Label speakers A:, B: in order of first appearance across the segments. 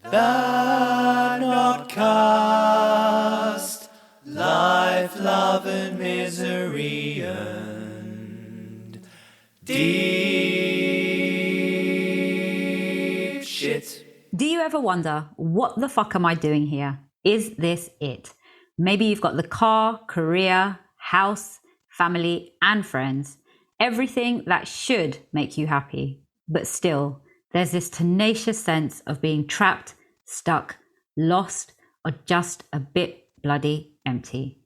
A: The Notcast, life, love and misery and deep shit.
B: Do you ever wonder, what the fuck am I doing here? Is this it? Maybe you've got the car, career, house, family and friends, everything that should make you happy, but still there's this tenacious sense of being trapped, stuck, lost, or just a bit bloody empty.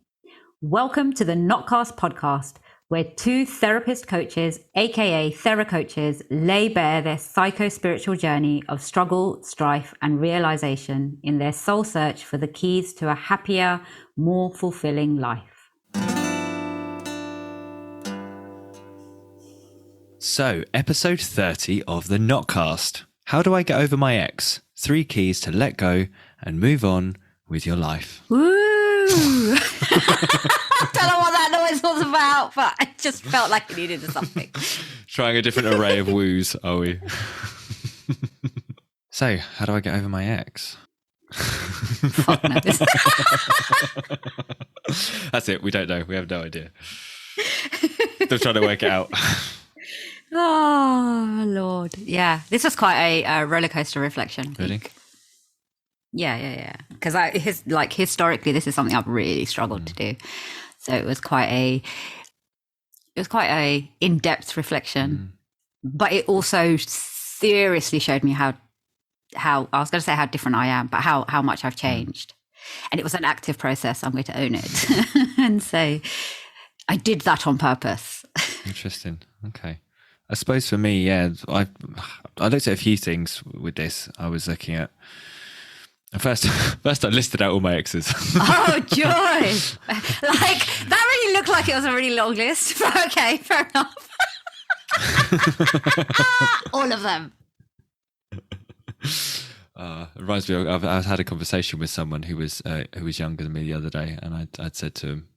B: Welcome to the Notcast podcast, where two therapist coaches, aka theracoaches, lay bare their psycho-spiritual journey of struggle, strife, and realization in their soul search for the keys to a happier, more fulfilling life.
C: So, episode 30 of the Notcast. How do I get over my ex? 3 keys to let go and move on with your life.
B: Woo! I don't know what that noise was about, but I just felt like it needed something.
C: Trying a different array of woos, are we? So, how do I get over my ex?
B: Fuck no.
C: That's it. We don't know. We have no idea. Still trying to work it out.
B: Oh, Lord. Yeah, this was quite a roller coaster reflection.
C: Really?
B: Yeah. Because historically, this is something I've really struggled to do. So it was quite a in-depth reflection, but it also seriously showed me how I was going to say how different I am, but how much I've changed. And it was an active process. I'm going to own it. And so I did that on purpose.
C: Interesting. Okay. I suppose for me, yeah, I looked at a few things with this. I was looking at first I listed out all my exes.
B: Oh, joy! Like that really looked like it was a really long list. But okay, fair enough. All of them.
C: It reminds me of, I had a conversation with someone who was younger than me the other day, and I'd said to him,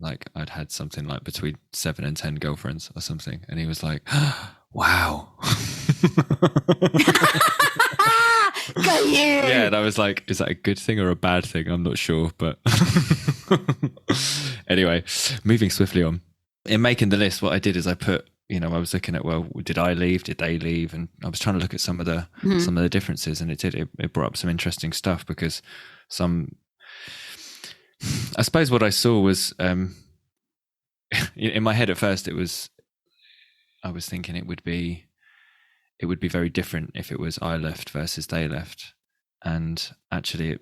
C: like, I'd had something like between 7 and 10 girlfriends or something, and he was like, wow.
B: Go you!
C: Yeah, and I was like, is that a good thing or a bad thing? I'm not sure, but anyway, moving swiftly on. In making the list, what I did is I put, I was looking at, well, did I leave? Did they leave? And I was trying to look at some of the differences, and it brought up some interesting stuff, because I suppose what I saw was, in my head at first, I was thinking it would be very different if it was I left versus they left. And actually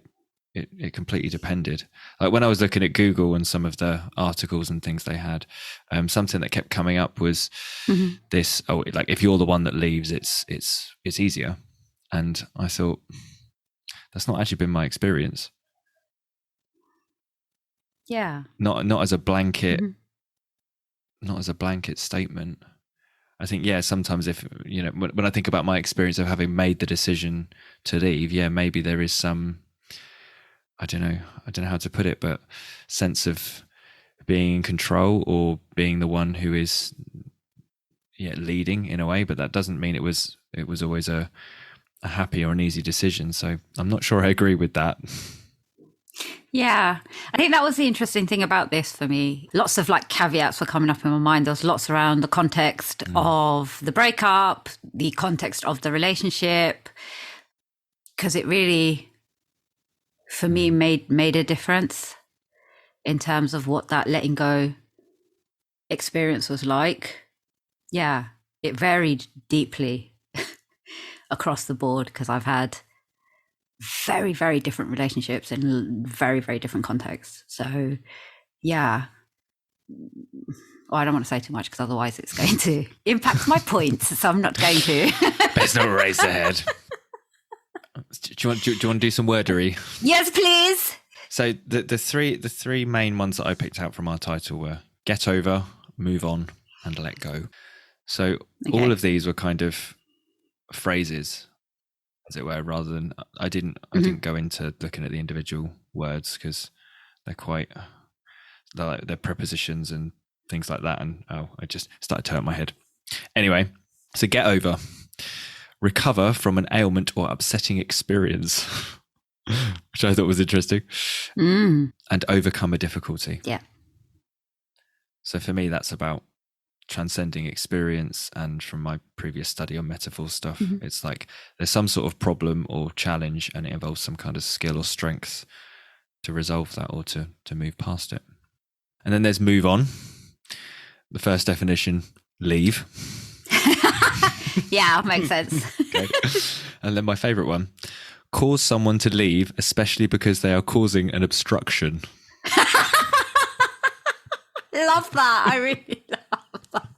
C: it completely depended. Like when I was looking at Google and some of the articles and things they had, something that kept coming up was this, like if you're the one that leaves, it's easier. And I thought, that's not actually been my experience.
B: Yeah.
C: Not as a blanket, not as a blanket statement. I think, yeah, sometimes if, when I think about my experience of having made the decision to leave, yeah, maybe there is some, I don't know how to put it, but sense of being in control or being the one who is, leading in a way, but that doesn't mean it was always a happy or an easy decision. So I'm not sure I agree with that.
B: Yeah, I think that was the interesting thing about this for me. Lots of caveats were coming up in my mind. There was lots around the context of the breakup, the context of the relationship, because it really, for me, made a difference in terms of what that letting go experience was like. Yeah, it varied deeply across the board, because I've had very, very different relationships in very, very different contexts. So, yeah. Well, I don't want to say too much, because otherwise it's going to impact my points. So I'm not going to.
C: Best not raise the head. Do you want to do some wordery?
B: Yes, please.
C: So the three main ones that I picked out from our title were get over, move on, and let go. So all of these were kind of phrases, as it were, rather than I didn't go into looking at the individual words, because they're prepositions and things like that, and I just started to hurt my head. Anyway, so get over. recover from an ailment or upsetting experience, which I thought was interesting, and overcome a difficulty.
B: Yeah.
C: So for me, that's about transcending experience. And from my previous study on metaphor stuff, it's like there's some sort of problem or challenge, and it involves some kind of skill or strength to resolve that or to move past it. And then there's move on. The first definition, leave.
B: Yeah, makes sense.
C: Okay. And then my favorite one, cause someone to leave, especially because they are causing an obstruction.
B: Love that. I really love that.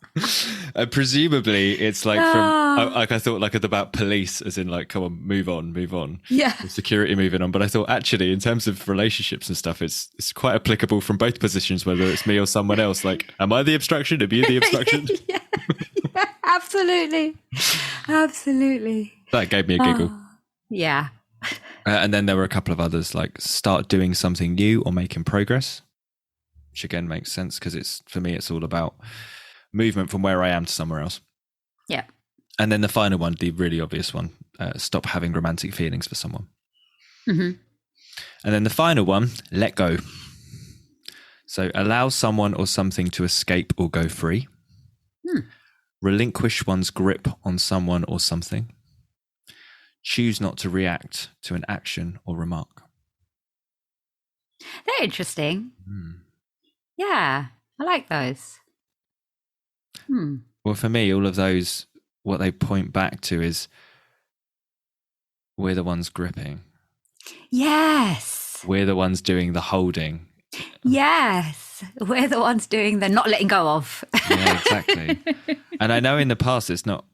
C: And presumably it's like from, like I thought like about police, as in like, come on, move on.
B: Yeah.
C: Security moving on. But I thought actually in terms of relationships and stuff, it's quite applicable from both positions, whether it's me or someone else. Like, am I the obstruction? Am you the obstruction?
B: Yeah, absolutely. Absolutely.
C: That gave me a giggle.
B: Yeah.
C: And then there were a couple of others, like start doing something new or making progress, which again makes sense because for me, it's all about movement from where I am to somewhere else.
B: Yeah.
C: And then the final one, the really obvious one, stop having romantic feelings for someone. And then the final one, let go. So allow someone or something to escape or go free. Relinquish one's grip on someone or something. Choose not to react to an action or remark.
B: They're interesting. Yeah, I like those.
C: Well, for me, all of those, what they point back to is we're the ones gripping.
B: Yes.
C: We're the ones doing the holding.
B: Yes. We're the ones doing the not letting go of.
C: Yeah, exactly. And I know in the past it's not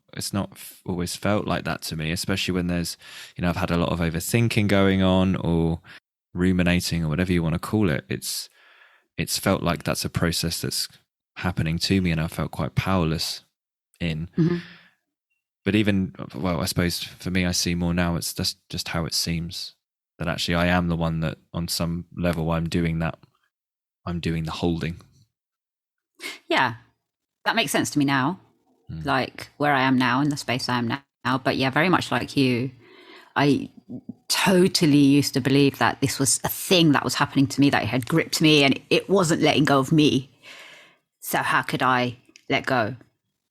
C: always felt like that to me, especially when there's, I've had a lot of overthinking going on or ruminating or whatever you want to call it. It's felt like that's a process that's happening to me and I felt quite powerless in. But even, well, I suppose for me, I see more now, it's just how it seems that actually I am the one that on some level I'm doing that. I'm doing the holding.
B: Yeah, that makes sense to me now. Like where I am now in the space I am now. But yeah, very much like you, I totally used to believe that this was a thing that was happening to me, that it had gripped me and it wasn't letting go of me. So how could I let go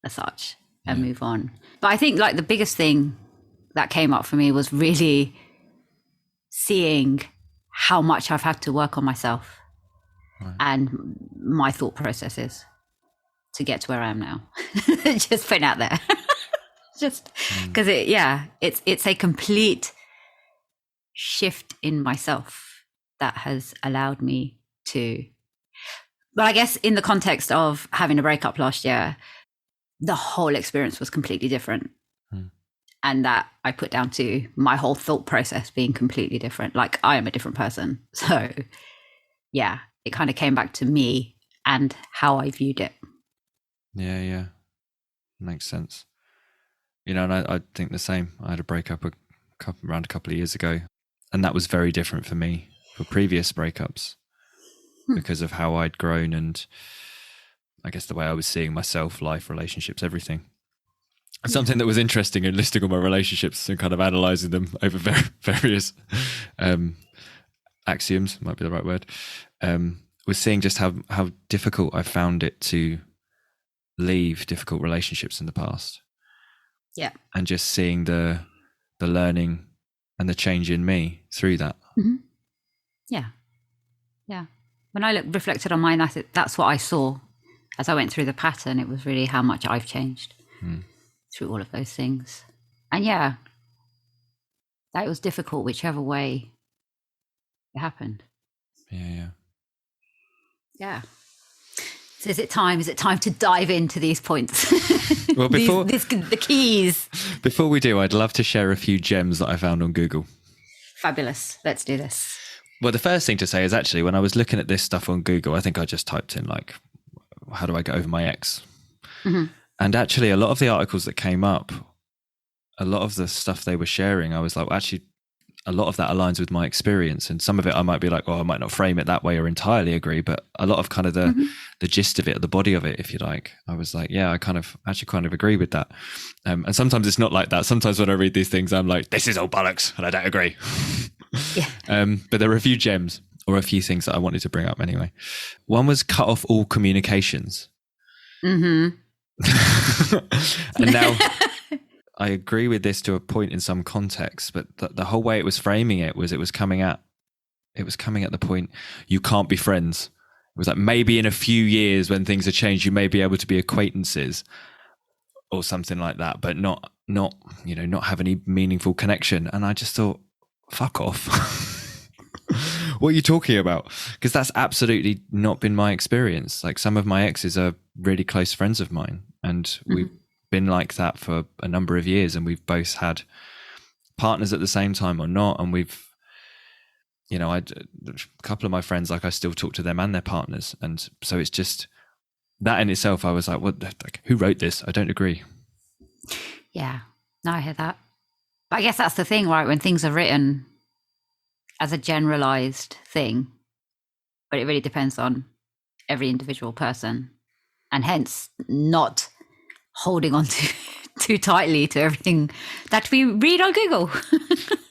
B: as such and move on? But I think like the biggest thing that came up for me was really seeing how much I've had to work on myself and my thought processes to get to where I am now. Just putting out there. Just because it's a complete shift in myself that has allowed me to. But I guess in the context of having a breakup last year, the whole experience was completely different. And that I put down to my whole thought process being completely different. Like I am a different person. So yeah, it kind of came back to me and how I viewed it.
C: Yeah. Makes sense. And I think the same. I had a breakup around a couple of years ago, and that was very different for me for previous breakups because of how I'd grown and I guess the way I was seeing myself, life, relationships, everything. And something that was interesting in listing all my relationships and kind of analysing them over various axioms, might be the right word, was seeing just how difficult I found it to leave difficult relationships in the past.
B: Yeah.
C: And just seeing the learning and the change in me through that.
B: Yeah. When I reflected on mine, that's what I saw as I went through the pattern. It was really how much I've changed through all of those things. And yeah, that was difficult whichever way it happened. Yeah. So is it time to dive into these points?
C: Well,
B: the keys.
C: Before we do, I'd love to share a few gems that I found on Google.
B: Fabulous. Let's do this.
C: Well, the first thing to say is actually when I was looking at this stuff on Google, I think I just typed in like, how do I get over my ex? And actually a lot of the articles that came up, a lot of the stuff they were sharing, I was like, well, actually, a lot of that aligns with my experience, and some of it I might be like, oh, I might not frame it that way or entirely agree, but a lot of kind of the gist of it, the body of it, if you like, I was like, yeah, I kind of agree with that. And sometimes it's not like that. Sometimes when I read these things, I'm like, this is all bollocks and I don't agree.
B: Yeah.
C: But there are a few gems, or a few things that I wanted to bring up anyway. One was cut off all communications. And now I agree with this to a point in some contexts, but the whole way it was framing it was coming at the point, you can't be friends. It was like, maybe in a few years when things have changed, you may be able to be acquaintances or something like that, but not have any meaningful connection. And I just thought, fuck off. What are you talking about? Because that's absolutely not been my experience. Like, some of my exes are really close friends of mine, and we've been like that for a number of years, and we've both had partners at the same time or not, and we've, a couple of my friends, like, I still talk to them and their partners, and so it's just that in itself. I was like, what? Like, who wrote this? I don't agree.
B: Yeah, no, I hear that. But I guess that's the thing, right? When things are written as a generalized thing, but it really depends on every individual person, and hence not holding on too tightly to everything that we read on Google.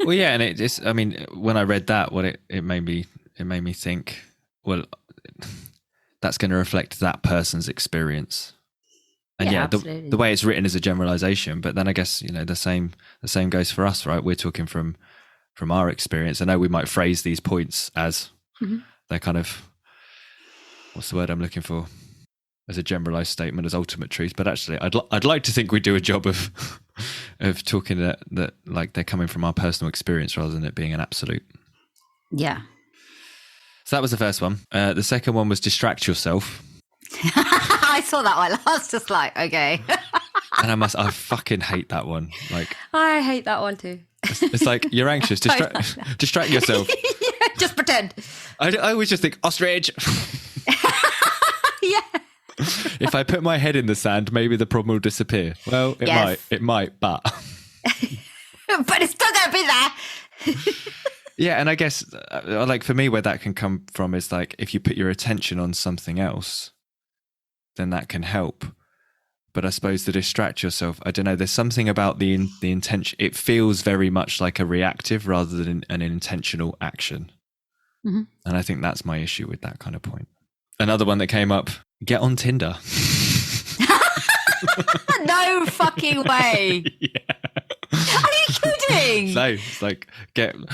C: Well, yeah, and it just, I mean, when I read that, what it made me think, well, that's going to reflect that person's experience. And yeah, the way it's written is a generalization, but then I guess, the same goes for us, right? We're talking from our experience. I know we might phrase these points as they're kind of, what's the word I'm looking for? As a generalized statement, as ultimate truth, but actually I'd like to think we do a job of talking that like they're coming from our personal experience rather than it being an absolute.
B: Yeah.
C: So that was the first one. The second one was distract yourself.
B: I saw that one. I was just like, okay.
C: And I fucking hate that one. Like,
B: I hate that one too.
C: It's like, you're anxious, distract yourself.
B: Yeah, just pretend.
C: I always just think ostrich.
B: Yeah.
C: If I put my head in the sand, maybe the problem will disappear. Well, it might, but
B: but it's still gonna be there.
C: Yeah, and I guess like for me, where that can come from is like, if you put your attention on something else, then that can help. But I suppose to distract yourself, I don't know, there's something about the intention. It feels very much like a reactive rather than an intentional action. And I think that's my issue with that kind of point. Another one that came up, get on Tinder.
B: No fucking way.
C: Yeah.
B: Are you kidding?
C: No, it's like,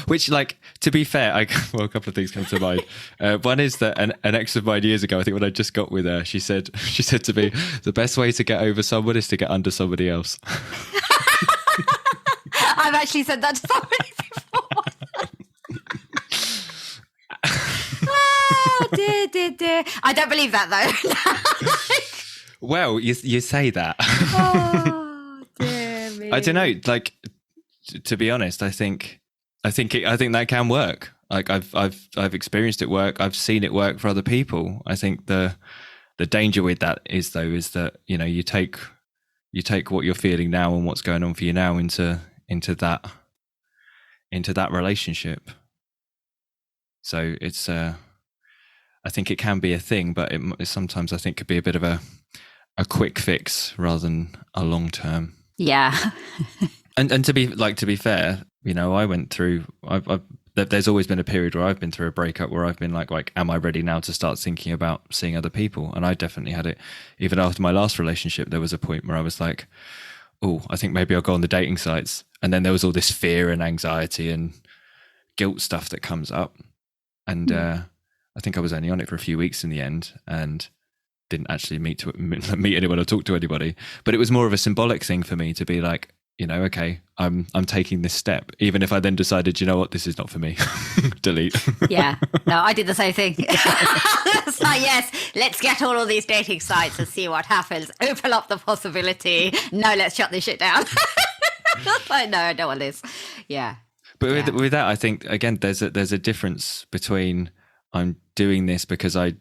C: which, like, to be fair, a couple of things come to mind. One is that an ex of mine years ago, I think when I just got with her, she said to me, the best way to get over someone is to get under somebody else.
B: I've actually said that to somebody before. Oh, dear. I don't believe that though.
C: Well, you say that.
B: Oh, dear me.
C: I don't know. Like, to be honest, I think that can work. Like, I've experienced it work. I've seen it work for other people. I think the danger with that is that you take what you're feeling now and what's going on for you now into that relationship. So it's I think it can be a thing, but it sometimes, I think, could be a bit of a quick fix rather than a long term.
B: Yeah.
C: And to be fair, I went through. There's always been a period where I've been through a breakup where I've been like, am I ready now to start thinking about seeing other people? And I definitely had it. Even after my last relationship, there was a point where I was like, oh, I think maybe I'll go on the dating sites. And then there was all this fear and anxiety and guilt stuff that comes up. And I think I was only on it for a few weeks in the end, and didn't actually meet anyone or talk to anybody. But it was more of a symbolic thing for me to be like, okay, I'm taking this step, even if I then decided, what, this is not for me. Delete.
B: Yeah, no, I did the same thing. It's like, yes, let's get all of these dating sites and see what happens. Open up the possibility. No, let's shut this shit down. Like, no, I don't want this. Yeah.
C: But with that, I think, again, there's a difference between, I'm doing this because I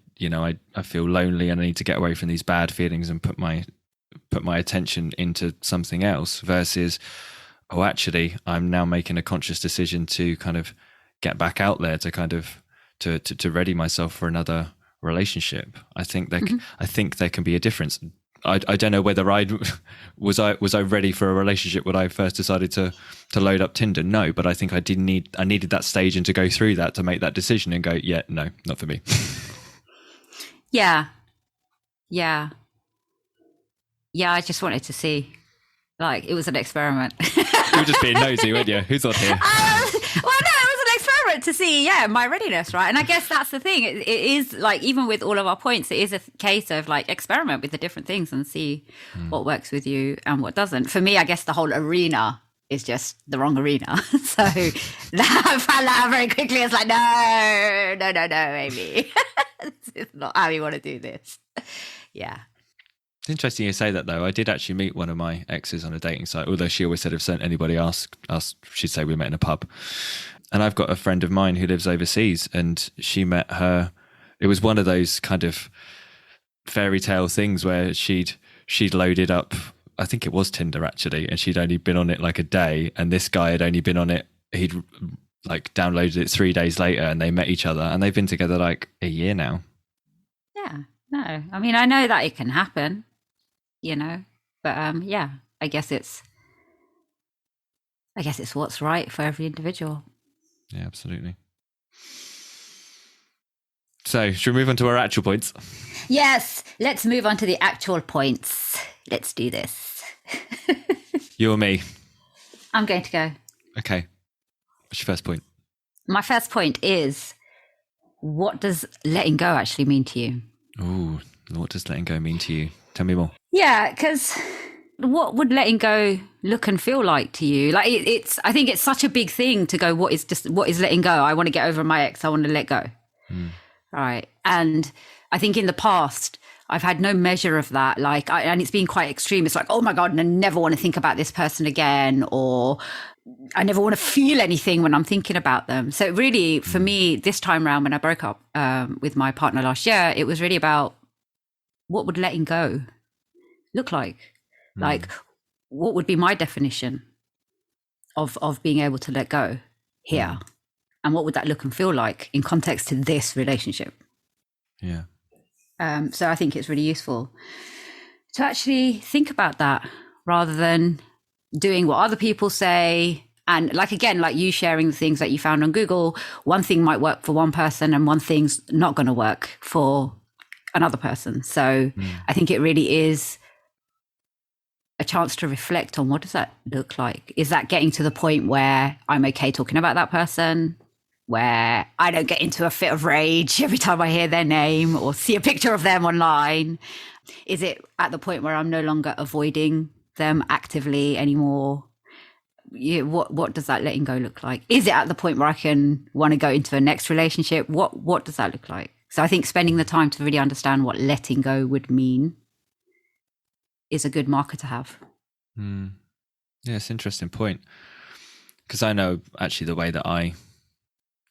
C: feel lonely and I need to get away from these bad feelings and put my attention into something else, versus oh, actually, I'm now making a conscious decision to kind of get back out there, to kind of to ready myself for another relationship. I think there can be a difference. I don't know whether I was ready for a relationship when I first decided to load up Tinder. No, but I think I needed that stage and to go through that to make that decision and go, yeah, no, not for me.
B: Yeah. I just wanted to see, like, it was an experiment.
C: You were just being nosy, weren't you? Who's on here?
B: Well, no, it was an experiment to see, my readiness, right? And I guess that's the thing. It is like, even with all of our points, it is a case of like experiment with the different things and see what works with you and what doesn't. For me, I guess the whole arena is just the wrong arena. So I found out very quickly. It's like, no, Amy. This is not how you want to do this. Yeah.
C: It's interesting you say that, though. I did actually meet one of my exes on a dating site, although she always said if anybody asked, she'd say we met in a pub. And I've got a friend of mine who lives overseas, and she met her. It was one of those kind of fairy tale things where she'd loaded up, I think it was Tinder actually, and she'd only been on it like a day, and this guy had only been on it, he'd like downloaded it 3 days later, and they met each other, and they've been together like a year now.
B: Yeah, no, I mean, I know that it can happen, but I guess it's what's right for every individual.
C: Yeah, absolutely. So, should we move on to our actual points?
B: Yes, let's move on to the actual points. Let's do this.
C: You or me?
B: I'm going to go.
C: Okay. What's your first point?
B: My first point is, what does letting go actually mean to you?
C: Ooh, what does letting go mean to you? Tell me more.
B: Yeah, because what would letting go look and feel like to you? Like I think it's such a big thing to go, what is letting go? I want to get over my ex. I want to let go. Right. And I think in the past, I've had no measure of that. And it's been quite extreme. It's like, oh my God, and I never want to think about this person again, or I never want to feel anything when I'm thinking about them. So really, for me, this time around, when I broke up with my partner last year, it was really about what would letting go look like? Like, what would be my definition of being able to let go here? And what would that look and feel like in context to this relationship?
C: Yeah.
B: So I think it's really useful to actually think about that rather than doing what other people say. And like, again, like you sharing the things that you found on Google, one thing might work for one person and one thing's not going to work for another person. So I think it really is a chance to reflect on, what does that look like? Is that getting to the point where I'm okay talking about that person, where I don't get into a fit of rage every time I hear their name or see a picture of them online? Is it at the point where I'm no longer avoiding them actively anymore? What does that letting go look like? Is it at the point where I can want to go into a next relationship? What does that look like? So I think spending the time to really understand what letting go would mean is a good marker to have.
C: Yeah, it's an interesting point, because I know actually the way that I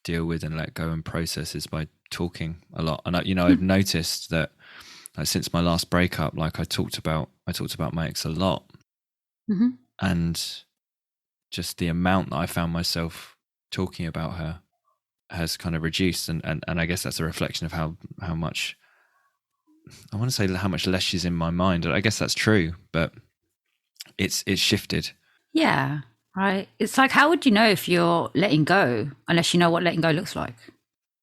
C: deal with and let go and process is by talking a lot. And I've noticed that since my last breakup, like I talked about my ex a lot, and just the amount that I found myself talking about her has kind of reduced, and I guess that's a reflection of how much, I want to say how much less she's in my mind. I guess that's true, but it's shifted. Yeah.
B: Right. It's like, how would you know if you're letting go unless you know what letting go looks like?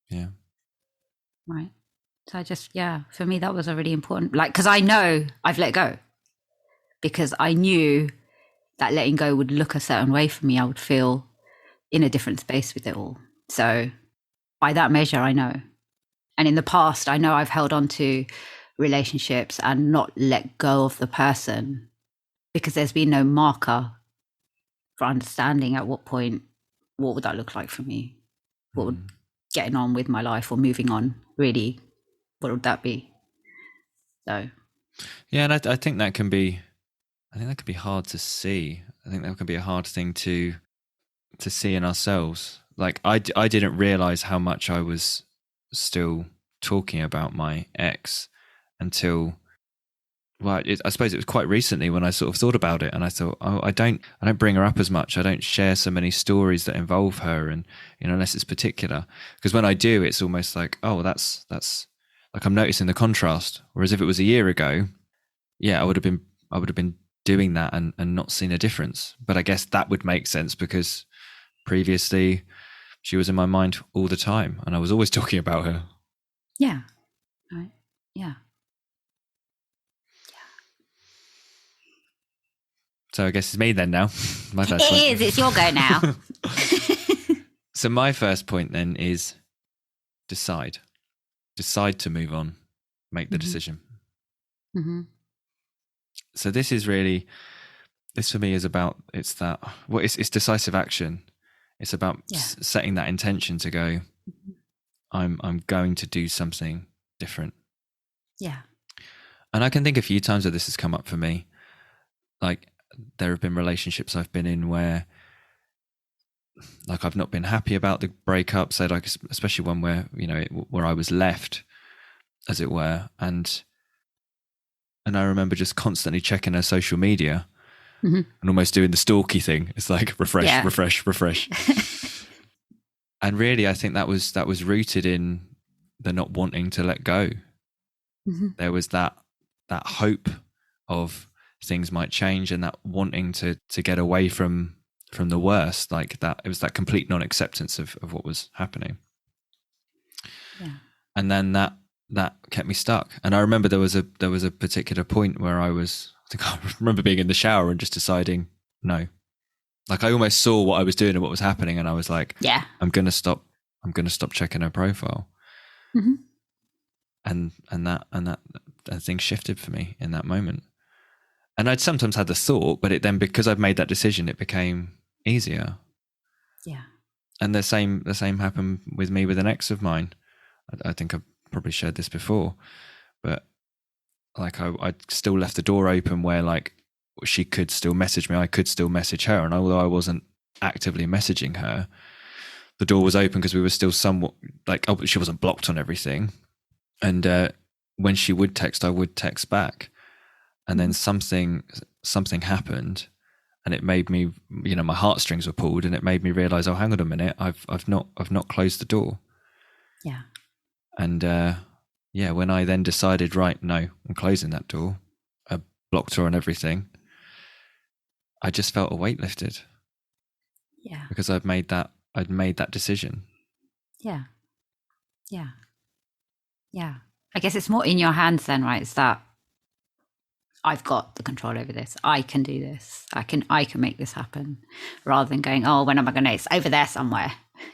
C: Yeah.
B: Right. So for me, that was a really important, because I know I've let go, because I knew that letting go would look a certain way for me. I would feel in a different space with it all. So by that measure, I know. And in the past, I know I've held on to relationships and not let go of the person because there's been no marker for understanding at what point, what would that look like for me? What would getting on with my life or moving on, really, what would that be? So.
C: Yeah, and I think that can be hard to see. I think that can be a hard thing to see in ourselves. Like I didn't realize how much I was still talking about my ex until I suppose it was quite recently when I sort of thought about it, and I thought, oh, I don't bring her up as much. I don't share so many stories that involve her, and unless it's particular, because when I do, it's almost like, oh, that's like I'm noticing the contrast. Whereas if it was a year ago, yeah, I would have been doing that and not seen a difference. But I guess that would make sense because previously she was in my mind all the time, and I was always talking about her.
B: Yeah. Right. Yeah.
C: So I guess it's me then now. My first
B: It
C: point.
B: is. It's your go now.
C: So my first point then is decide to move on, make the decision.
B: Mm-hmm.
C: So this for me is about, it's decisive action. It's about setting that intention to go, I'm going to do something different.
B: Yeah.
C: And I can think a few times that this has come up for me. Like, there have been relationships I've been in where, like, I've not been happy about the breakup. So, like, especially one where, where I was left, as it were, and I remember just constantly checking her social media and almost doing the stalky thing. It's like refresh. And really, I think that was rooted in the not wanting to let go. Mm-hmm. There was that hope of things might change, and that wanting to get away from the worst, like that. It was that complete non-acceptance of what was happening. Yeah. And then that kept me stuck. And I remember there was a particular point where I remember being in the shower and just deciding no. Like, I almost saw what I was doing and what was happening, and I was like, yeah, I'm going to stop checking her profile. Mm-hmm. And that thing shifted for me in that moment. And I'd sometimes had the thought, but it then, because I've made that decision, it became easier. Yeah. And the same happened with me with an ex of mine. I think I've probably shared this before, but like I still left the door open where, like, she could still message me, I could still message her, and although I wasn't actively messaging her, the door was open because we were still somewhat like, she wasn't blocked on everything, and when she would text, I would text back. And then something happened, and it made me, my heartstrings were pulled, and it made me realize, oh, hang on a minute, I've not closed the door. Yeah. And when I then decided, right, no, I'm closing that door, I blocked her on everything, I just felt a weight lifted. Yeah. Because I'd made that decision. Yeah.
B: Yeah. Yeah. I guess it's more in your hands then, right? It's that I've got the control over this. I can do this. I can make this happen, rather than going, oh, when am I going to? It's over there somewhere,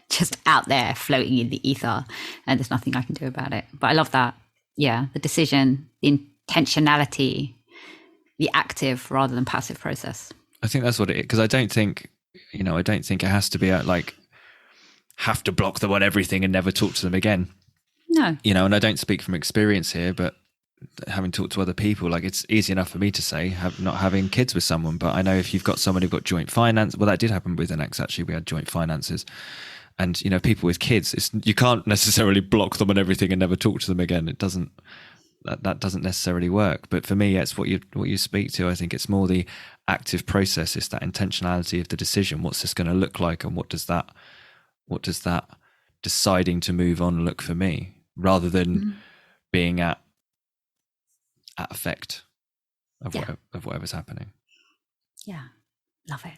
B: just out there floating in the ether, and there's nothing I can do about it. But I love that. Yeah, the decision, the intentionality, the active rather than passive process.
C: I think that's what it is, because I don't think it has to be like, have to block them on everything and never talk to them again. No. And I don't speak from experience here, but having talked to other people, like, it's easy enough for me to say not having kids with someone, but I know if you've got someone who've got joint finance, well, that did happen with an ex, actually. We had joint finances, and people with kids, you can't necessarily block them on everything and never talk to them again. It doesn't, that doesn't necessarily work. But for me, it's what you speak to. I think it's more the active process. It's that intentionality of the decision. What's this going to look like, and what does that deciding to move on look for me, rather than being at effect of whatever's happening.
B: Yeah, love it.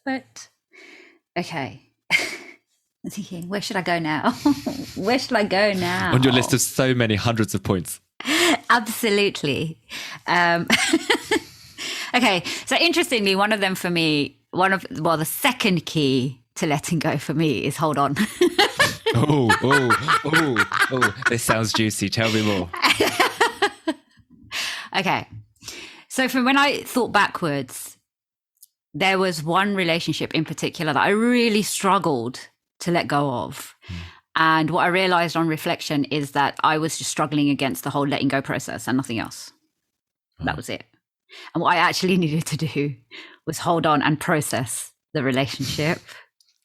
B: But okay, I'm thinking, where should I go now? Where should I go now?
C: On your list of so many hundreds of points.
B: Absolutely. Okay, so interestingly, one of them for me, the second key to letting go for me is hold on.
C: Oh, this sounds juicy. Tell me more.
B: Okay. So from when I thought backwards, there was one relationship in particular that I really struggled to let go of. And what I realized on reflection is that I was just struggling against the whole letting go process and nothing else. That was it. And what I actually needed to do was hold on and process the relationship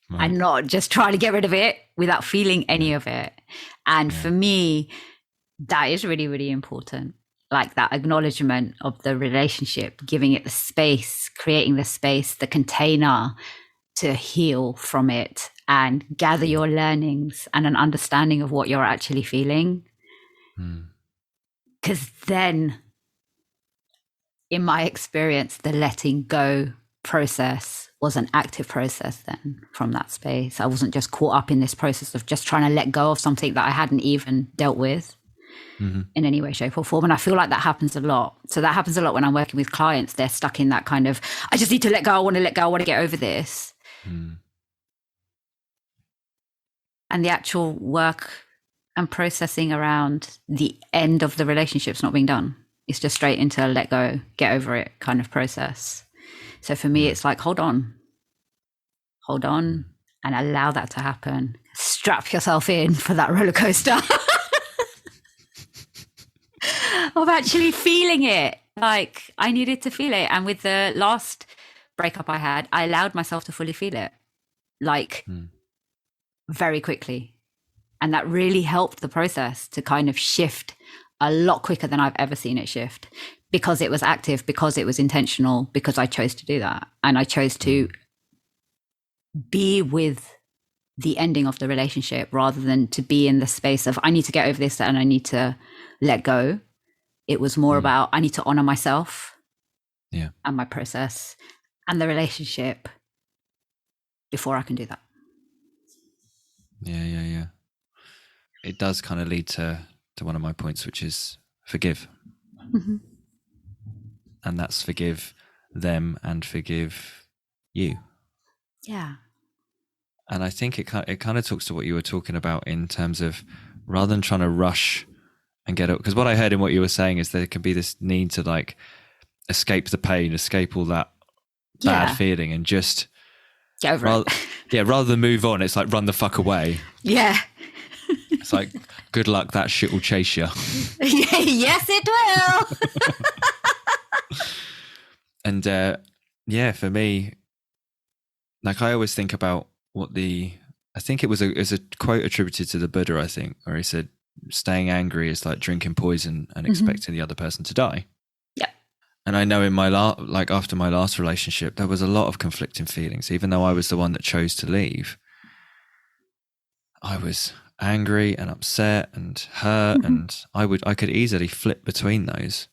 B: and not just try to get rid of it without feeling any of it. And for me, that is really, really important. like that acknowledgement of the relationship, giving it the space, creating the space, the container to heal from it and gather your learnings and an understanding of what you're actually feeling. Because then, in my experience, the letting go process was an active process then from that space. I wasn't just caught up in this process of just trying to let go of something that I hadn't even dealt with in any way, shape or form. And I feel like that happens a lot. So that happens a lot when I'm working with clients. They're stuck in that kind of, I just need to let go. I want to let go. I want to get over this. And the actual work and processing around the end of the relationship's not being done. It's just straight into a let go, get over it kind of process. So for me, it's like, hold on, and allow that to happen. Strap yourself in for that roller coaster of actually feeling it. Like, I needed to feel it. And with the last breakup I had, I allowed myself to fully feel it, like very quickly. And that really helped the process to kind of shift a lot quicker than I've ever seen it shift, because it was active, because it was intentional, because I chose to do that. And I chose to be with the ending of the relationship rather than to be in the space of, I need to get over this and I need to let go. It was more about, I need to honor myself and my process and the relationship before I can do that.
C: Yeah. It does kind of lead to one of my points, which is forgive. And that's forgive them and forgive you.
B: Yeah.
C: And I think it kind of talks to what you were talking about in terms of, rather than trying to rush and get up, because what I heard in what you were saying is there can be this need to like escape the pain, escape all that bad feeling, and just
B: get over it.
C: Yeah, rather than move on, it's like run the fuck away.
B: Yeah.
C: It's like, good luck, that shit will chase you.
B: Yes, it will.
C: And for me, like, I always think about what I think it was a quote attributed to the Buddha, I think, where he said, staying angry is like drinking poison and expecting the other person to die.
B: Yeah.
C: And I know in my after my last relationship, there was a lot of conflicting feelings. Even though I was the one that chose to leave, I was angry and upset and hurt, and I could easily flip between those.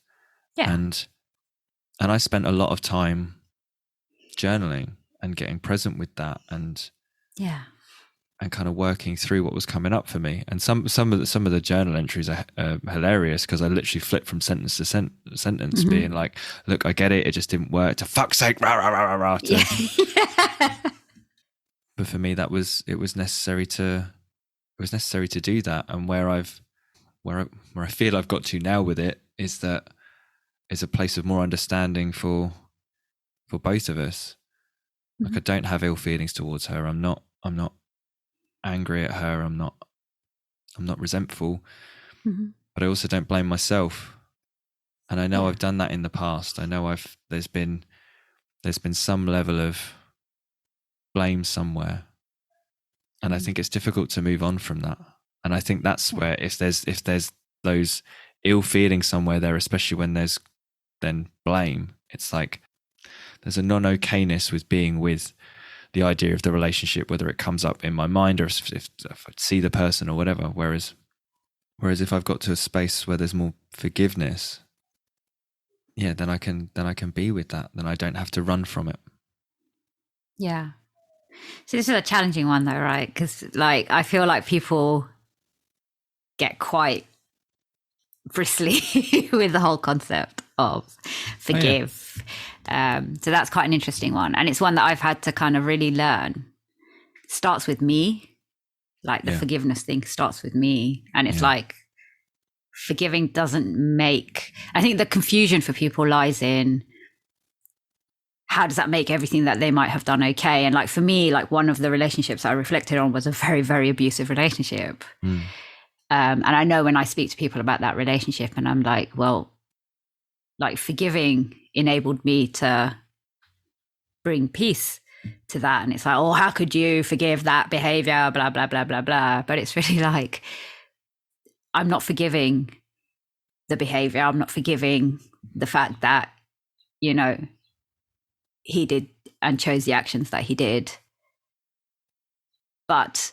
B: Yeah.
C: And I spent a lot of time journaling and getting present with that, and kind of working through what was coming up for me. And some of the journal entries are hilarious, because I literally flipped from sentence to sentence, being like, look, I get it, it just didn't work, to fuck's sake, rah, rah, rah, rah, rah, But for me, it was necessary to do that. And where I feel I've got to now with it is a place of more understanding for both of us. Like, I don't have ill feelings towards her. I'm not angry at her. I'm not resentful, but I also don't blame myself. And I know I've done that in the past. I know there's been some level of blame somewhere. And I think it's difficult to move on from that. And I think that's where, if there's those ill feelings somewhere there, especially when there's then blame, it's like there's a non-okayness with being with the idea of the relationship, whether it comes up in my mind or if I see the person or whatever. Whereas if I've got to a space where there's more forgiveness, then I can be with that. Then I don't have to run from it.
B: Yeah. So this is a challenging one though, right? Because like, I feel like people get quite bristly with the whole concept of forgive. So that's quite an interesting one. And it's one that I've had to kind of really learn. It starts with me. Like the forgiveness thing starts with me. And it's like, forgiving doesn't make, I think the confusion for people lies in, how does that make everything that they might have done okay? And like, for me, like, one of the relationships I reflected on was a very, very abusive relationship. And I know when I speak to people about that relationship, and I'm like, well, like, forgiving enabled me to bring peace to that. And it's like, oh, how could you forgive that behavior, blah, blah, blah, blah, blah. But it's really like, I'm not forgiving the behavior. I'm not forgiving the fact that, you know, he did and chose the actions that he did. But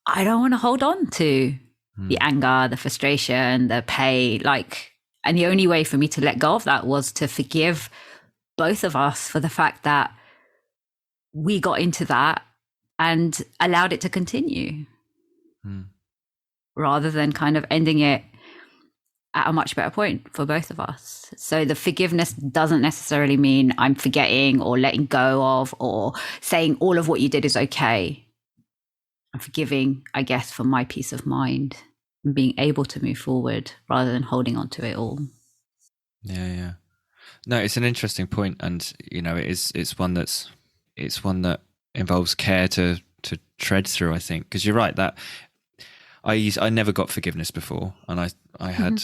B: I don't want to hold on to the anger, the frustration, the pain. Like, and the only way for me to let go of that was to forgive both of us for the fact that we got into that and allowed it to continue, rather than kind of ending it at a much better point for both of us. So the forgiveness doesn't necessarily mean I'm forgetting or letting go of or saying all of what you did is okay. I'm forgiving, I guess, for my peace of mind and being able to move forward rather than holding on to it all.
C: Yeah. No, it's an interesting point, and you know, it's one that involves care to tread through, I think, because you're right that I never got forgiveness before, and I had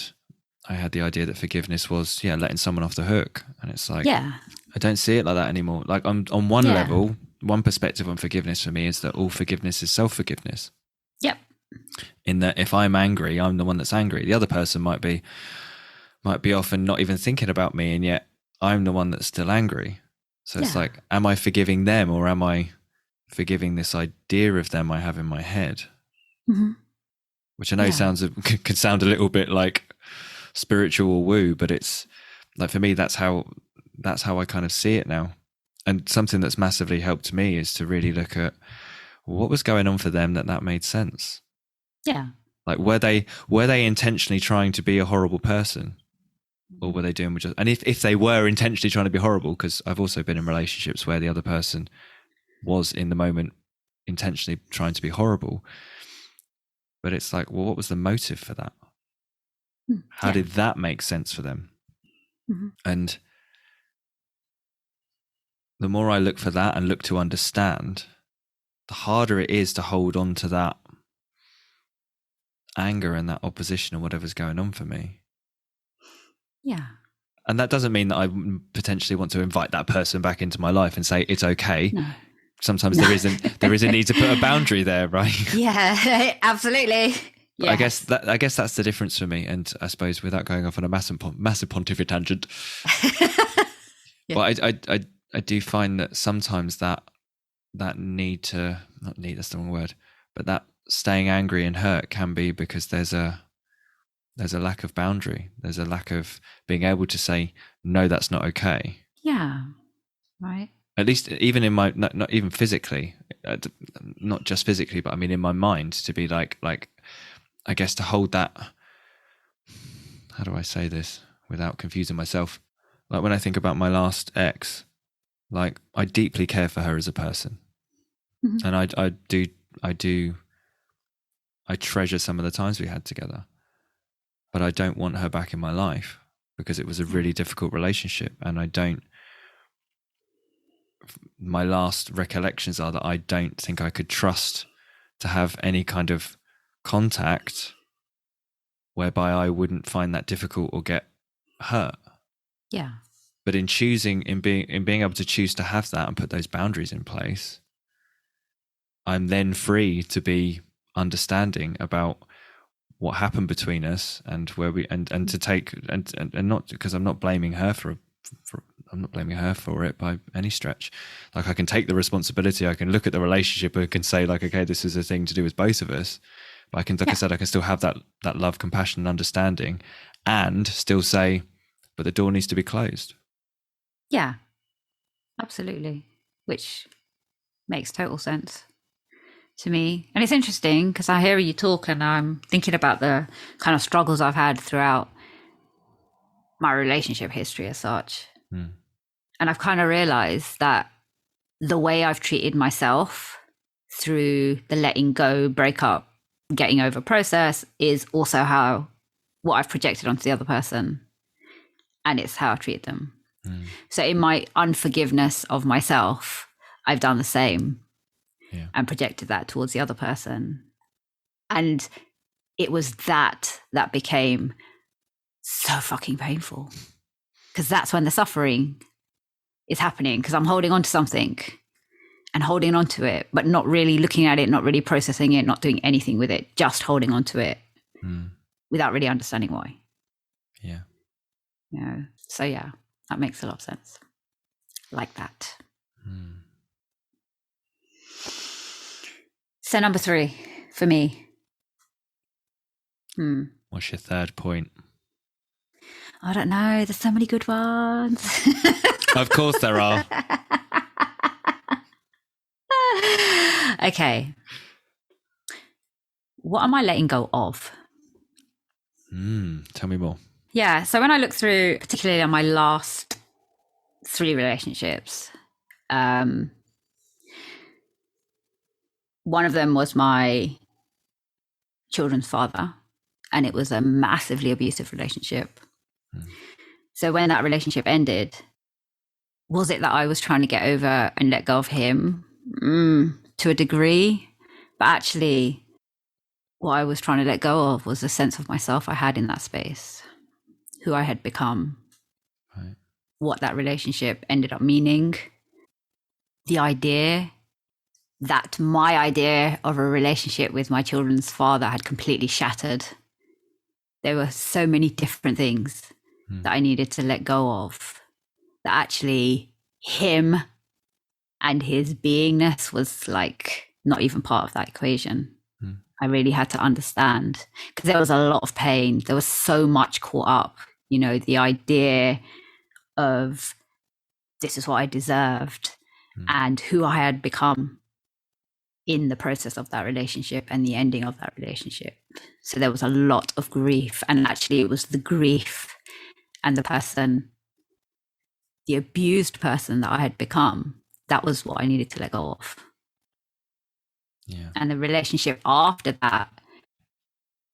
C: the idea that forgiveness was letting someone off the hook, and it's like I don't see it like that anymore. Like on one level, one perspective on forgiveness for me is that all forgiveness is self-forgiveness.
B: Yep.
C: In that if I'm angry, I'm the one that's angry. The other person might be often not even thinking about me, and yet I'm the one that's still angry. So it's like, am I forgiving them, or am I forgiving this idea of them I have in my head? Mm-hmm. Which I know could sound a little bit like spiritual or woo, but it's like, for me, that's how I kind of see it now. And something that's massively helped me is to really look at what was going on for them that made sense.
B: Yeah.
C: Like, were they intentionally trying to be a horrible person? Or were they doing just, and if they were intentionally trying to be horrible, because I've also been in relationships where the other person was in the moment intentionally trying to be horrible, but it's like, well, what was the motive for that? How did that make sense for them? Mm-hmm. And the more I look for that and look to understand, the harder it is to hold on to that anger and that opposition or whatever's going on for me.
B: Yeah.
C: And that doesn't mean that I potentially want to invite that person back into my life and say it's okay.
B: No.
C: Sometimes there is a need to put a boundary there, right?
B: Yeah, absolutely. Yes.
C: I guess that's the difference for me. And I suppose, without going off on a massive pontific tangent, but I do find that sometimes that need to, not need, that's the wrong word, but that staying angry and hurt can be because there's a lack of boundary. There's a lack of being able to say, no, that's not okay.
B: Yeah. Right.
C: At least even in my, not even physically, not just physically, but I mean in my mind, to be like, I guess, to hold that, how do I say this without confusing myself? Like, when I think about my last ex, like, I deeply care for her as a person. Mm-hmm. And I treasure some of the times we had together. But I don't want her back in my life because it was a really difficult relationship. And my last recollections are that I don't think I could trust to have any kind of contact whereby I wouldn't find that difficult or get hurt.
B: Yeah.
C: But in being able to choose to have that and put those boundaries in place, I'm then free to be understanding about what happened between us and where we and to take and not, because I'm not blaming her for it by any stretch. Like, I can take the responsibility, I can look at the relationship, I can say, like, okay, this is a thing to do with both of us, but I can, like I said, I can still have that love, compassion and understanding, and still say, but the door needs to be closed.
B: Yeah, absolutely, which makes total sense to me. And it's interesting because I hear you talk and I'm thinking about the kind of struggles I've had throughout my relationship history as such. And I've kind of realized that the way I've treated myself through the letting go, break up, getting over process is also what I've projected onto the other person. And it's how I treat them. So in my unforgiveness of myself, I've done the same and projected that towards the other person. And it was that became so fucking painful, because that's when the suffering is happening, because I'm holding on to something and holding on to it, but not really looking at it, not really processing it, not doing anything with it, just holding on to it without really understanding why.
C: Yeah.
B: So yeah, that makes a lot of sense. Like that. So number 3 for me.
C: What's your third point?
B: I don't know. There's so many good ones.
C: Of course there are.
B: Okay. What am I letting go of?
C: Tell me more.
B: Yeah. So when I look through, particularly on my last 3 relationships, one of them was my children's father, and it was a massively abusive relationship. So when that relationship ended, was it that I was trying to get over and let go of him? To a degree. But actually, what I was trying to let go of was the sense of myself I had in that space, who I had become,
C: Right.
B: what that relationship ended up meaning, the idea that my idea of a relationship with my children's father had completely shattered. There were so many different things that I needed to let go of, that actually him and his beingness was like not even part of that equation. I really had to understand, because there was a lot of pain. There was so much caught up, the idea of this is what I deserved and who I had become in the process of that relationship and the ending of that relationship. So there was a lot of grief, and actually it was the grief and the abused person that I had become, that was what I needed to let go of.
C: Yeah.
B: And the relationship after that,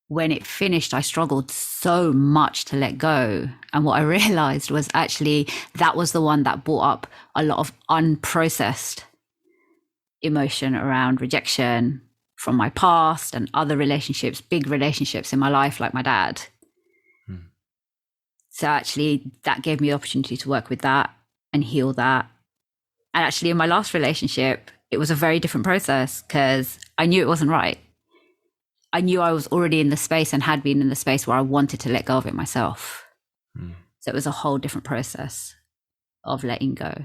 B: when it finished, I struggled so much to let go. And what I realized was actually that was the one that brought up a lot of unprocessed emotion around rejection from my past and other relationships, big relationships in my life, like my dad. So actually that gave me the opportunity to work with that and heal that. And actually in my last relationship, it was a very different process, because I knew it wasn't right. I knew I was already in the space and had been in the space where I wanted to let go of it myself. So it was a whole different process of letting go.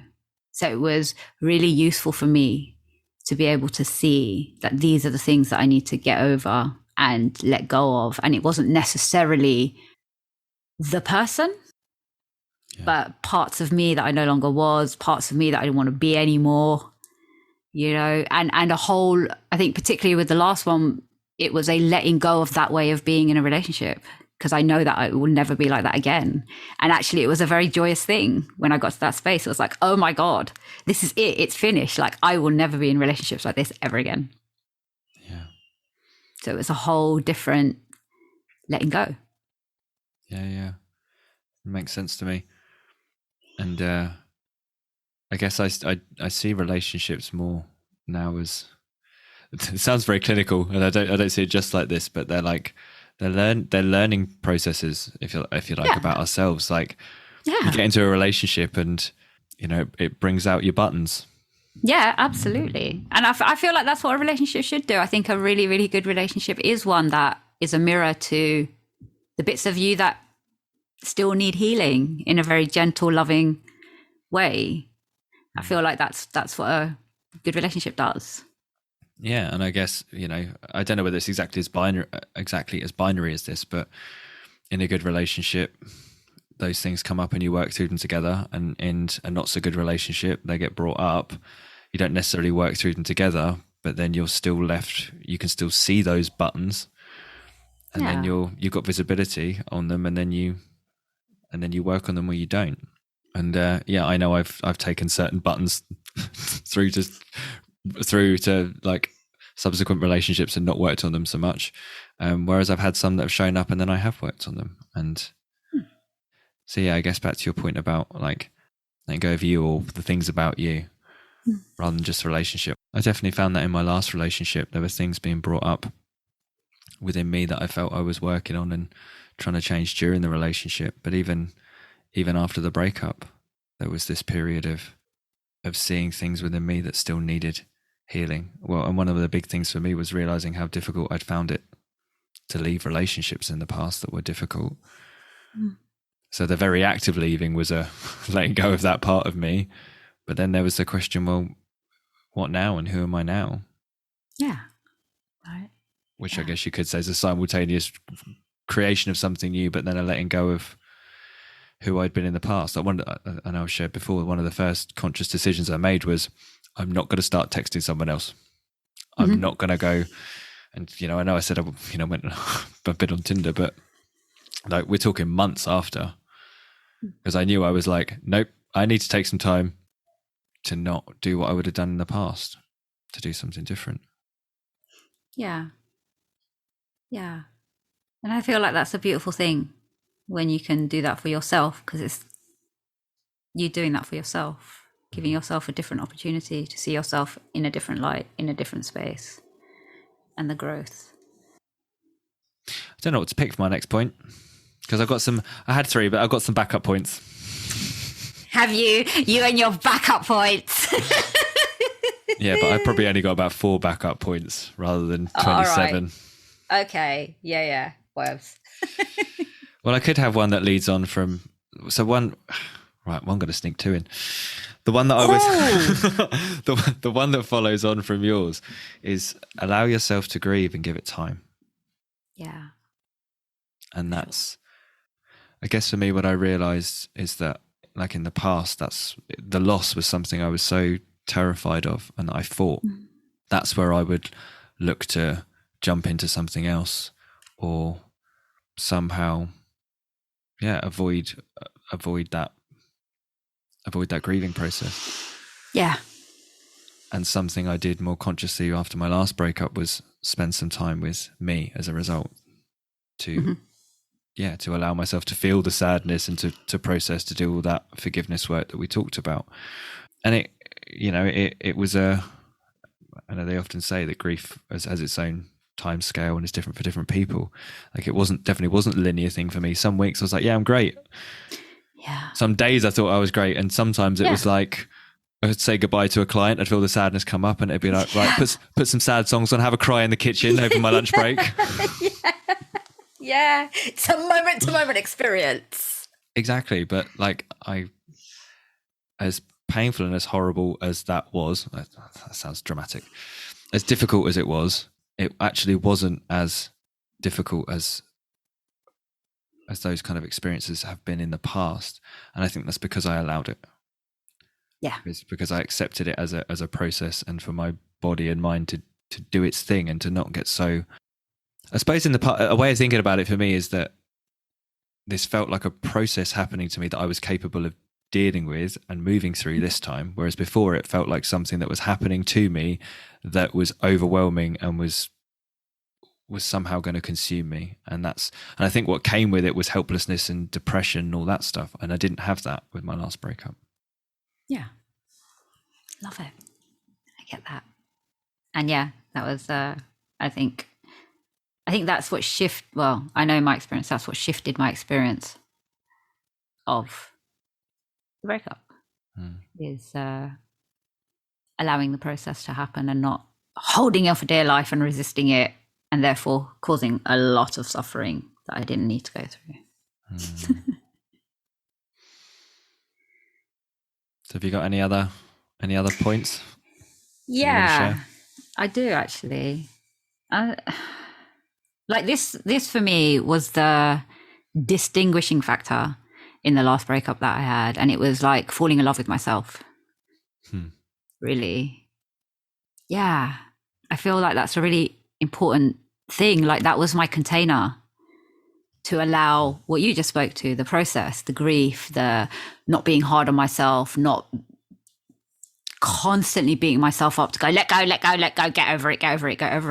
B: So it was really useful for me to be able to see that these are the things that I need to get over and let go of. And it wasn't necessarily the person, but parts of me that I no longer was, parts of me that I didn't want to be anymore, and a whole, I think particularly with the last one, it was a letting go of that way of being in a relationship, because I know that I will never be like that again. And actually it was a very joyous thing when I got to that space. It was like, oh my God, this is it. It's finished. Like, I will never be in relationships like this ever again.
C: Yeah.
B: So it was a whole different letting go.
C: Yeah. It makes sense to me. And I guess I see relationships more now as, it sounds very clinical, and I don't see it just like this, but they're learning processes, if you like, about ourselves. Like, you get into a relationship and it brings out your buttons.
B: Yeah, absolutely. And I feel like that's what a relationship should do. I think a really, really good relationship is one that is a mirror to the bits of you that still need healing in a very gentle, loving way. I feel like that's what a good relationship does.
C: Yeah, and I guess I don't know whether it's exactly as binary as this, but in a good relationship, those things come up and you work through them together. And in a not so good relationship, they get brought up. You don't necessarily work through them together, but then you're still left. You can still see those buttons, and then you've got visibility on them, and then you work on them, or you don't. And I know I've taken certain buttons through to like subsequent relationships and not worked on them so much, whereas I've had some that have shown up and then I have worked on them. And so I guess back to your point about like letting go of you or the things about you rather than just a relationship. I definitely found that in my last relationship there were things being brought up within me that I felt I was working on and trying to change during the relationship. But even after the breakup, there was this period of seeing things within me that still needed healing. Well, and one of the big things for me was realizing how difficult I'd found it to leave relationships in the past that were difficult. So the very act of leaving was a letting go of that part of me. But then there was the question, well, what now and who am I now?
B: Yeah. Right.
C: Which I guess you could say is a simultaneous creation of something new, but then a letting go of who I'd been in the past. I know I've shared before, one of the first conscious decisions I made was I'm not going to start texting someone else. I'm not going to go and, I know I said I, went a bit on Tinder, but like we're talking months after, because I knew I was like, nope, I need to take some time to not do what I would have done in the past, to do something different.
B: Yeah. Yeah. And I feel like that's a beautiful thing when you can do that for yourself, because it's you doing that for yourself, giving yourself a different opportunity to see yourself in a different light, in a different space, and the growth.
C: I don't know what to pick for my next point, because I had 3, but I've got some backup points.
B: Have you and your backup points?
C: Yeah, but I probably only got about 4 backup points rather than 27.
B: Right. Okay. Yeah. Webs.
C: Well, I could have one that leads on from. So one, right? One got to sneak 2 in. The one that I was, the one that follows on from yours is allow yourself to grieve and give it time.
B: Yeah.
C: And that's, I guess for me, what I realized is that, like in the past, the loss was something I was so terrified of, and I thought that's where I would look to jump into something else, or somehow, avoid that grieving process.
B: Yeah.
C: And something I did more consciously after my last breakup was spend some time with me as a result, to to allow myself to feel the sadness and to process, to do all that forgiveness work that we talked about. And it was I know they often say that grief has its own time scale and is different for different people. Like it definitely wasn't a linear thing for me. Some weeks I was like, yeah, I'm great.
B: Yeah.
C: Some days I thought I was great. And sometimes it was like, I would say goodbye to a client, I'd feel the sadness come up, and it'd be like, right, put some sad songs on, have a cry in the kitchen over my lunch break.
B: Yeah. It's a moment to moment experience.
C: Exactly. But like as painful and as horrible as that was, that sounds dramatic, as difficult as it actually wasn't as difficult as those kind of experiences have been in the past. And I think that's because I allowed it.
B: Yeah.
C: It's because I accepted it as a process, and for my body and mind to do its thing, and to not get so, I suppose a way of thinking about it for me is that this felt like a process happening to me that I was capable of dealing with and moving through this time, whereas before it felt like something that was happening to me that was overwhelming and was somehow going to consume me. And I think what came with it was helplessness and depression and all that stuff, and I didn't have that with my last breakup.
B: Yeah. Love it. I get that. And yeah, that was I think that's what I know in my experience, that's what shifted my experience of the breakup, is allowing the process to happen and not holding on for dear life and resisting it, and therefore causing a lot of suffering that I didn't need to go through.
C: So have you got any other points?
B: Yeah, I do actually. Like this for me was the distinguishing factor in the last breakup that I had, and it was like falling in love with myself. Really. Yeah. I feel like that's a really important thing. Like that was my container to allow what you just spoke to, the process, the grief, the not being hard on myself, not constantly beating myself up to go, let go, get over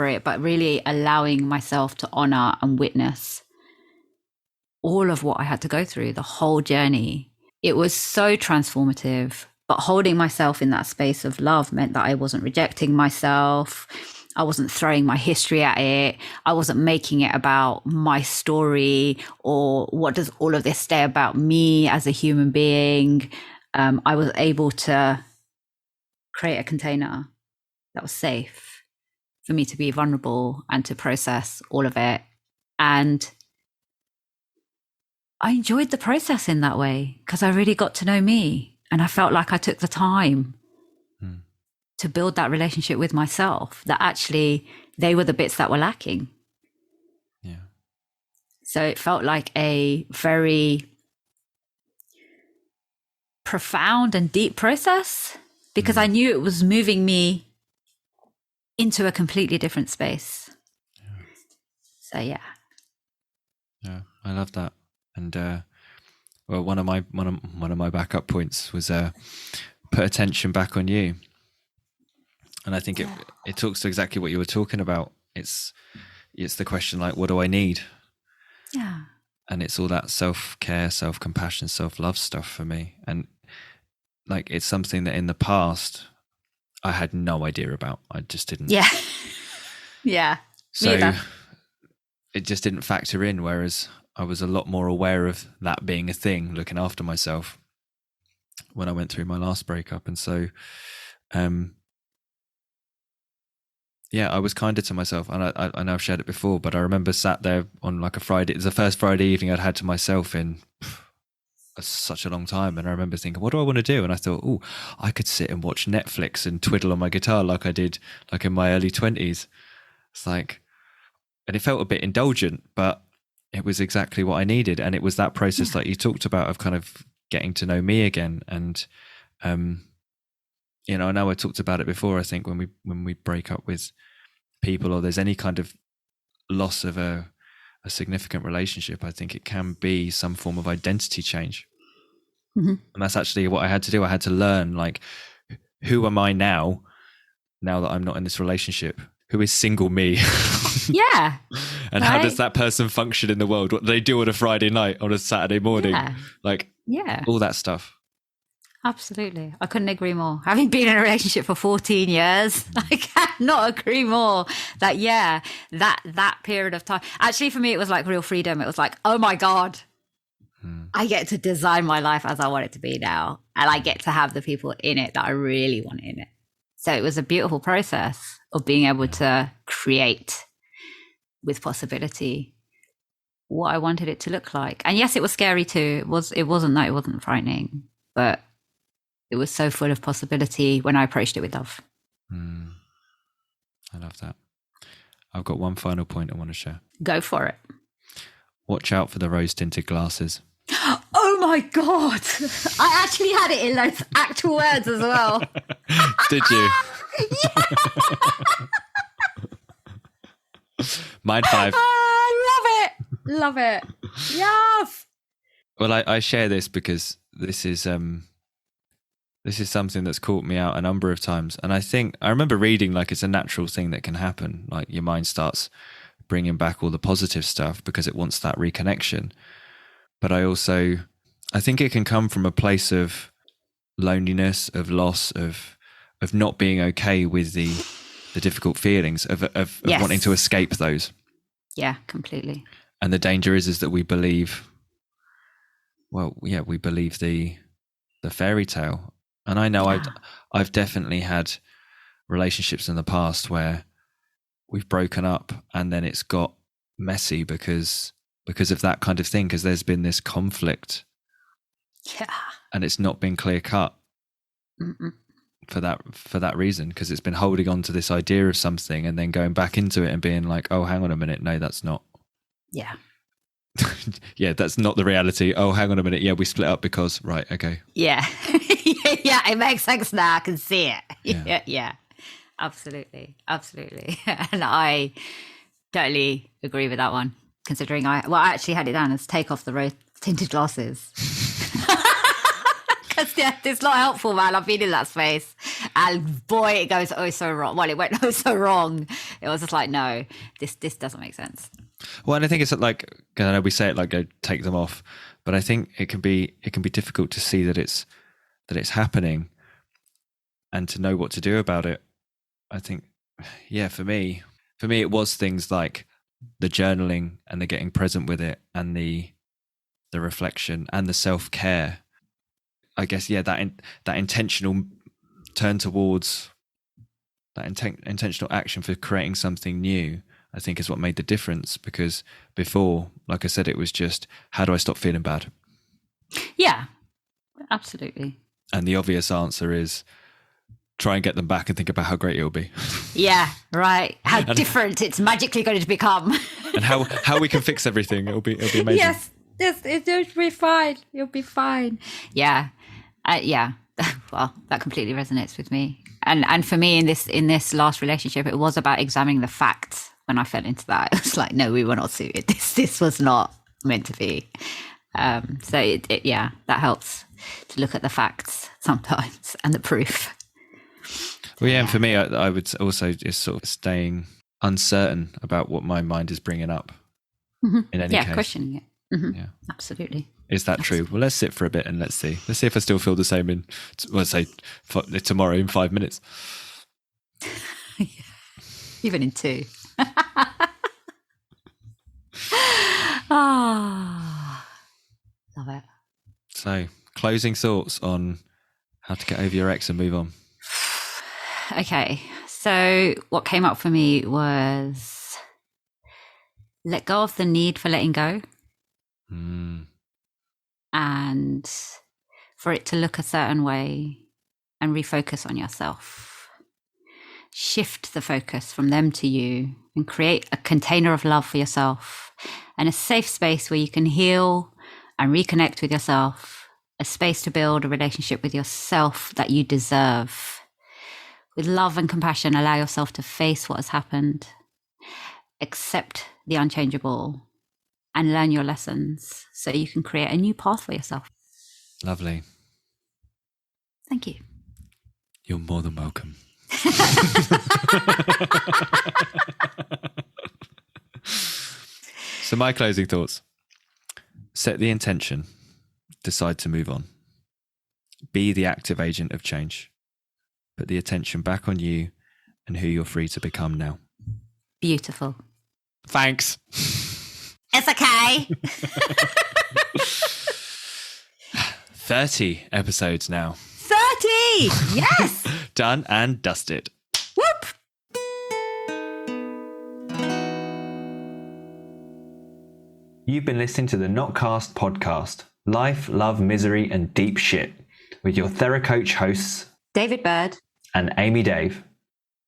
B: it, but really allowing myself to honor and witness all of what I had to go through, the whole journey. It was so transformative, but holding myself in that space of love meant that I wasn't rejecting myself. I wasn't throwing my history at it. I wasn't making it about my story, or what does all of this say about me as a human being. I was able to create a container that was safe for me to be vulnerable and to process all of it. And I enjoyed the process in that way because I really got to know me, and I felt like I took the time to build that relationship with myself, that actually they were the bits that were lacking.
C: Yeah.
B: So it felt like a very profound and deep process because I knew it was moving me into a completely different space. So yeah,
C: I love that. And well, one of my backup points was put attention back on you. And I think it talks to exactly what you were talking about. It's the question, like, what do I need?
B: yeah,
C: And it's all that self-care, self-compassion, self-love stuff for me. And like, it's something that in the past I had no idea about. I just didn't.
B: yeah, yeah.
C: So it just didn't factor in. Whereas I was a lot more aware of that being a thing, looking after myself when I went through my last breakup. And so, yeah, I was kinder to myself. And I know I've shared it before, but I remember sat there on like a Friday. It was the first Friday evening I'd had to myself in such a long time. And I remember thinking, what do I want to do? And I thought, oh, I could sit and watch Netflix and twiddle on my guitar like I did like in my early 20s. It's like, and it felt a bit indulgent, but it was exactly what I needed. And it was that process like you talked about of kind of getting to know me again. And, you know, I know I talked about it before. I think when we break up with people or there's any kind of loss of a significant relationship, I think it can be some form of identity change. And that's actually what I had to do. I had to learn, like, who am I now that I'm not in this relationship? Who is single me?
B: Yeah.
C: And how does that person function in the world? What do they do on a Friday night, on a Saturday morning?
B: Yeah.
C: Like,
B: yeah,
C: all that stuff.
B: absolutely. I couldn't agree more. Having been in a relationship for 14 years, I cannot agree more that, that period of time. Actually, for me, it was like real freedom. It was like, oh my God, I get to design my life as I want it to be now. And I get to have the people in it that I really want in it. So it was a beautiful process of being able to create with possibility what I wanted it to look like. And yes, it was scary too. It wasn't frightening, but it was so full of possibility when I approached it with love.
C: I love that. I've got one final point I want to share.
B: Go for it.
C: Watch out for the rose-tinted glasses.
B: Oh my God. I actually had it in those actual words as well.
C: Did you? Mine 5.
B: I love it. Yes.
C: Well, I share this because this is something that's caught me out a number of times. And I remember reading, like, it's a natural thing that can happen. Like, your mind starts bringing back all the positive stuff because it wants that reconnection. But I think it can come from a place of loneliness, of loss, of not being okay with the difficult feelings, of
B: Yes.
C: wanting to escape those.
B: Yeah, completely.
C: And the danger is that we believe, we believe the fairy tale. And I know I've definitely had relationships in the past where we've broken up and then it's got messy because of that kind of thing, because there's been this conflict.
B: Yeah.
C: And it's not been clear cut for that reason, because it's been holding on to this idea of something and then going back into it and being like, oh, hang on a minute, no, that's not.
B: Yeah.
C: Yeah, that's not the reality. Oh, hang on a minute. Yeah, we split up because, right, okay.
B: Yeah. Yeah, it makes sense now. I can see it. Yeah. Absolutely. And I totally agree with that one, considering I actually had it down as take off the rose-tinted glasses. Because it's not helpful, man. I've been in that space. And boy, it goes so wrong. Well, it went so wrong. It was just like, no, this doesn't make sense.
C: Well, and I think it's like, I know we say it like, go take them off, but I think it can be difficult to see that it's happening and to know what to do about it. I think, for me, it was things like the journaling and the getting present with it and the reflection and the self-care. I guess, that intentional turn towards that intentional action for creating something new. I think is what made the difference, because before, like I said, it was just, how do I stop feeling bad?
B: Yeah, absolutely.
C: And the obvious answer is try and get them back and think about how great it'll be.
B: Yeah, right. How different it's magically going to become.
C: And how we can fix everything. It'll be amazing.
B: Yes, it'll be fine. You'll be fine. Yeah. Yeah. Well, that completely resonates with me. And for me in this last relationship, it was about examining the facts. When I fell into that, it was like, no, we were not suited. This was not meant to be. So yeah, that helps to look at the facts sometimes and the proof.
C: Well, yeah, and for me, I would also just sort of staying uncertain about what my mind is bringing up. In any case,
B: questioning it. Mm-hmm.
C: Yeah,
B: absolutely.
C: Is that true? Well, let's sit for a bit and let's see if I still feel the same in, well, say tomorrow in 5 minutes.
B: Yeah. Even in 2. Love it.
C: So, closing thoughts on how to get over your ex and move on.
B: Okay, so what came up for me was let go of the need for letting go. And for it to look a certain way and refocus on yourself. Shift the focus from them to you and create a container of love for yourself and a safe space where you can heal and reconnect with yourself, a space to build a relationship with yourself that you deserve. With love and compassion, allow yourself to face what has happened, accept the unchangeable, and learn your lessons so you can create a new path for yourself. Lovely. Thank you.
C: You're more than welcome. So my closing thoughts. Set the intention. Decide to move on. Be the active agent of change. Put the attention back on you and who you're free to become now.
B: Beautiful.
C: Thanks.
B: It's okay.
C: 30 episodes now.
B: 30! Yes!
C: Done and dusted.
B: Whoop!
A: You've been listening to the Notcast podcast, Life, Love, Misery and Deep Shit, with your TheraCoach hosts,
B: David Bird
A: and Amy Dave.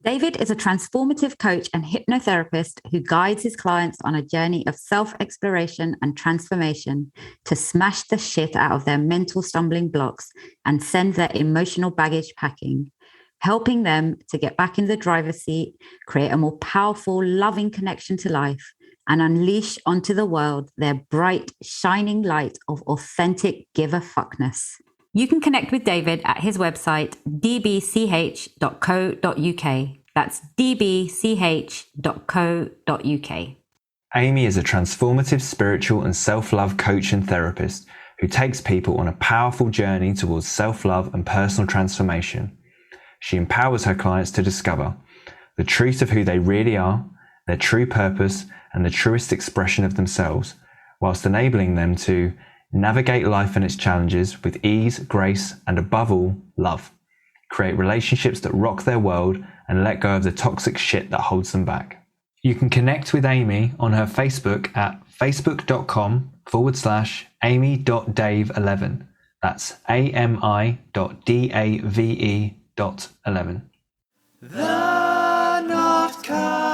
B: David is a transformative coach and hypnotherapist who guides his clients on a journey of self-exploration and transformation to smash the shit out of their mental stumbling blocks and send their emotional baggage packing, helping them to get back in the driver's seat, create a more powerful, loving connection to life, and unleash onto the world their bright, shining light of authentic give-a-fuckness. You can connect with David at his website, dbch.co.uk. That's dbch.co.uk.
A: Amy is a transformative spiritual and self-love coach and therapist who takes people on a powerful journey towards self-love and personal transformation. She empowers her clients to discover the truth of who they really are, their true purpose, and the truest expression of themselves, whilst enabling them to navigate life and its challenges with ease, grace, and above all, love. Create relationships that rock their world and let go of the toxic shit that holds them back. You can connect with Amy on her Facebook at facebook.com/amy.dave11. That's ami.dave.11.
C: The Notcast.